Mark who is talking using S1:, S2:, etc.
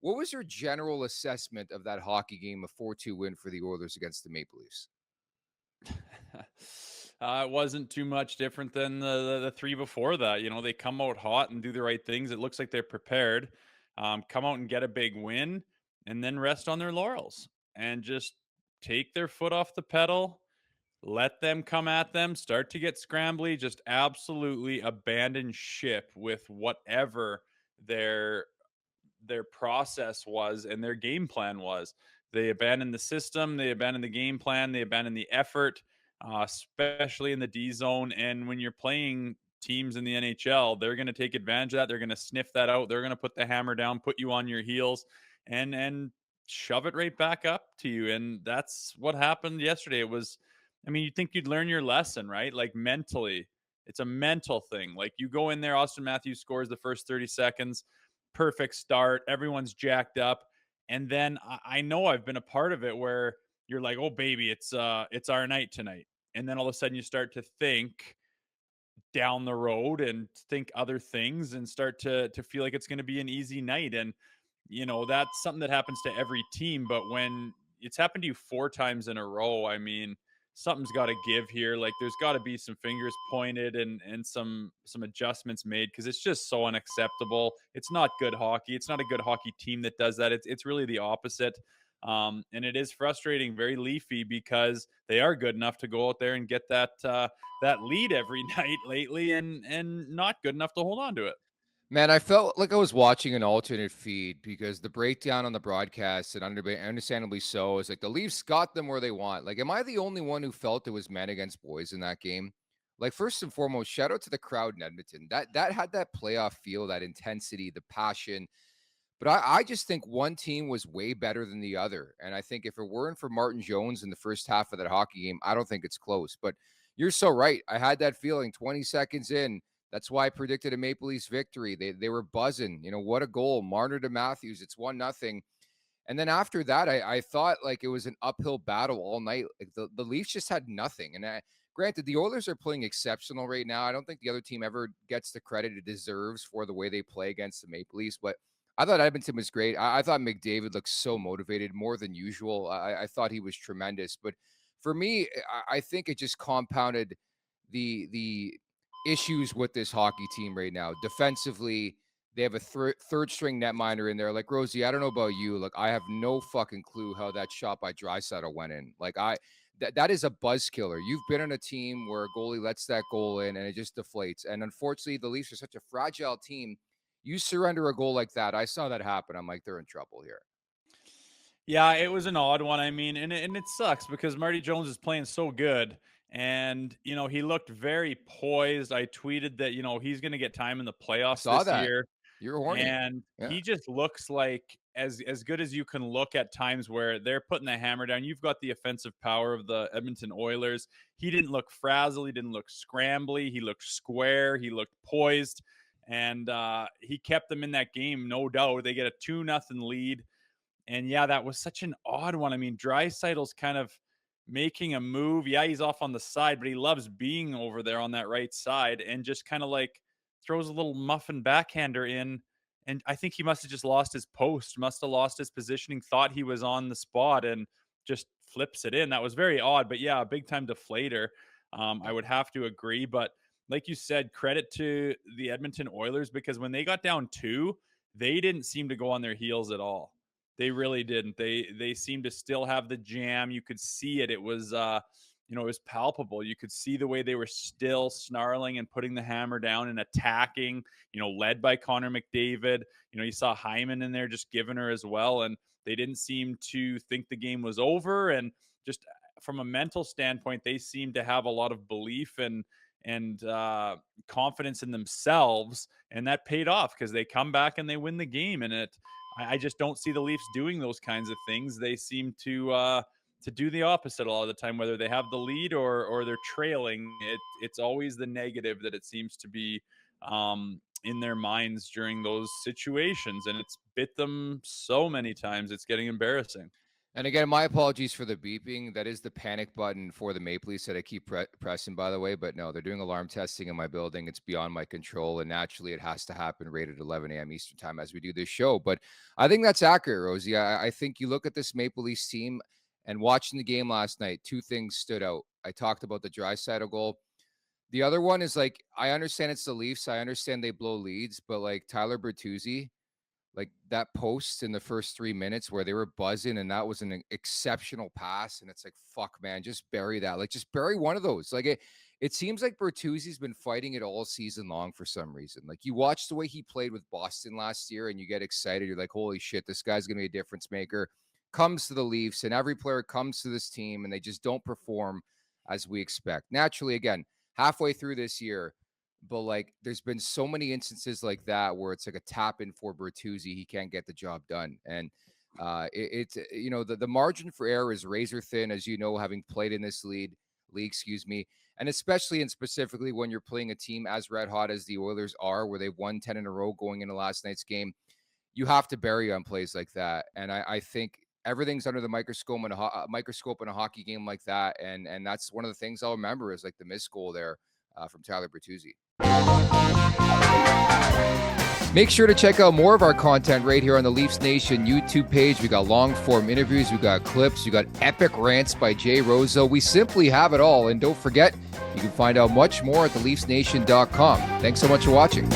S1: What was your general assessment of that hockey game, a 4-2 win for the Oilers against the Maple Leafs?
S2: It wasn't too much different than the three before that. You know, they come out hot and do the right things. It looks like they're prepared. Come out and get a big win, and then rest on their laurels and just take their foot off the pedal. Let them come at them. Start to get scrambly. Just absolutely abandon ship with whatever their their process was and their game plan was. They abandoned the system, they abandoned the game plan, they abandoned the effort, especially in the D zone. And when you're playing teams in the NHL, they're going to take advantage of that. They're going to sniff that out. They're going to put the hammer down, put you on your heels, and shove it right back up to you. And that's what happened yesterday. It was, I mean, you'd think you'd learn your lesson, right? Like mentally, it's a mental thing. Like you go in there, Austin Matthews scores the first 30 seconds, perfect start. Everyone's jacked up. And then I know I've been a part of it where you're like, oh baby, it's our night tonight. And then all of a sudden you start to think down the road and think other things and start to feel like it's going to be an easy night. And you know, that's something that happens to every team. But when it's happened to you four times in a row, I mean, something's got to give here. Like there's got to be some fingers pointed and some adjustments made because it's just so unacceptable. It's not good hockey. It's not a good hockey team that does that. It's really the opposite. And it is frustrating, very Leafy, because they are good enough to go out there and get that lead every night lately, and not good enough to hold on to it.
S1: Man, I felt like I was watching an alternate feed because the breakdown on the broadcast, and understandably so, is like the Leafs got them where they want. Like, am I the only one who felt it was men against boys in that game? Like, first and foremost, shout out to the crowd in Edmonton. That had that playoff feel, that intensity, the passion. But I just think one team was way better than the other. And I think if it weren't for Martin Jones in the first half of that hockey game, I don't think it's close. But you're so right. I had that feeling 20 seconds in. That's why I predicted a Maple Leafs victory. They were buzzing. You know, what a goal. Marner to Matthews. It's 1-0. And then after that, I thought like it was an uphill battle all night. Like the Leafs just had nothing. And granted, the Oilers are playing exceptional right now. I don't think the other team ever gets the credit it deserves for the way they play against the Maple Leafs. But I thought Edmonton was great. I thought McDavid looked so motivated, more than usual. I thought he was tremendous. But for me, I think it just compounded the issues with this hockey team right now. Defensively, they have a third string netminder in there. Like Rosie, I don't know about you. Like I have no fucking clue how that shot by Draisaitl went in. Like that is a buzz killer. You've been on a team where a goalie lets that goal in and it just deflates. And unfortunately, the Leafs are such a fragile team. You surrender a goal like that. I saw that happen. I'm like, they're in trouble here.
S2: Yeah, it was an odd one. I mean, and it sucks because Marty Jones is playing so good, and you know he looked very poised. I tweeted that he's going to get time in the
S1: I
S2: playoffs
S1: saw
S2: this
S1: that.
S2: year,
S1: You're horny.
S2: and
S1: Yeah.
S2: he just looks like as good as you can look at times where they're putting the hammer down. You've got the offensive power of the Edmonton Oilers. He didn't look frazzled. He didn't look scrambly. He looked square. He looked poised, and he kept them in that game, no doubt. They get a 2-0 lead. And yeah, that was such an odd one. I mean, Dreisaitl's kind of making a move. Yeah, he's off on the side, but he loves being over there on that right side and just kind of like throws a little muffin backhander in. And I think he must have just lost his post, must have lost his positioning, thought he was on the spot and just flips it in. That was very odd, but yeah, a big time deflator. I would have to agree. But like you said, credit to the Edmonton Oilers because when they got down two, they didn't seem to go on their heels at all. They really didn't. They seemed to still have the jam. You could see it. It was it was palpable. You could see the way they were still snarling and putting the hammer down and attacking, led by Connor McDavid. You saw Hyman in there just giving her as well. And they didn't seem to think the game was over. And just from a mental standpoint, they seemed to have a lot of belief and confidence in themselves. And that paid off because they come back and they win the game. And I just don't see the Leafs doing those kinds of things. They seem to do the opposite a lot of the time, whether they have the lead or they're trailing. It's always the negative that it seems to be in their minds during those situations, and it's bit them so many times. It's getting embarrassing.
S1: And again, my apologies for the beeping. That is the panic button for the Maple Leafs that I keep pressing, by the way. But no, they're doing alarm testing in my building. It's beyond my control. And naturally, it has to happen right at 11 a.m. Eastern time as we do this show. But I think that's accurate, Rosie. I think you look at this Maple Leafs team and watching the game last night, two things stood out. I talked about the Draisaitl goal. The other one is like, I understand it's the Leafs. I understand they blow leads, but like Tyler Bertuzzi, like that post in the first 3 minutes where they were buzzing and that was an exceptional pass. And it's like, fuck, man, just bury that. Like, just bury one of those. Like, it seems like Bertuzzi's been fighting it all season long for some reason. Like, you watch the way he played with Boston last year and you get excited. You're like, holy shit, this guy's going to be a difference maker. Comes to the Leafs and every player comes to this team and they just don't perform as we expect. Naturally, again, halfway through this year, but like there's been so many instances like that where it's like a tap in for Bertuzzi, he can't get the job done. And it's the margin for error is razor thin, as you know, having played in this league, excuse me, and especially and specifically when you're playing a team as red hot as the Oilers are, where they've won 10 in a row going into last night's game. You have to bury on plays like that, and I think everything's under the microscope in a hockey game like that, and that's one of the things I'll remember is like the missed goal there from Tyler Bertuzzi. Make sure to check out more of our content right here on the Leafs Nation YouTube page. We got long form interviews, we got clips, we got epic rants by Jay Rosehill. We simply have it all. And don't forget, you can find out much more at theleafsnation.com. Thanks so much for watching.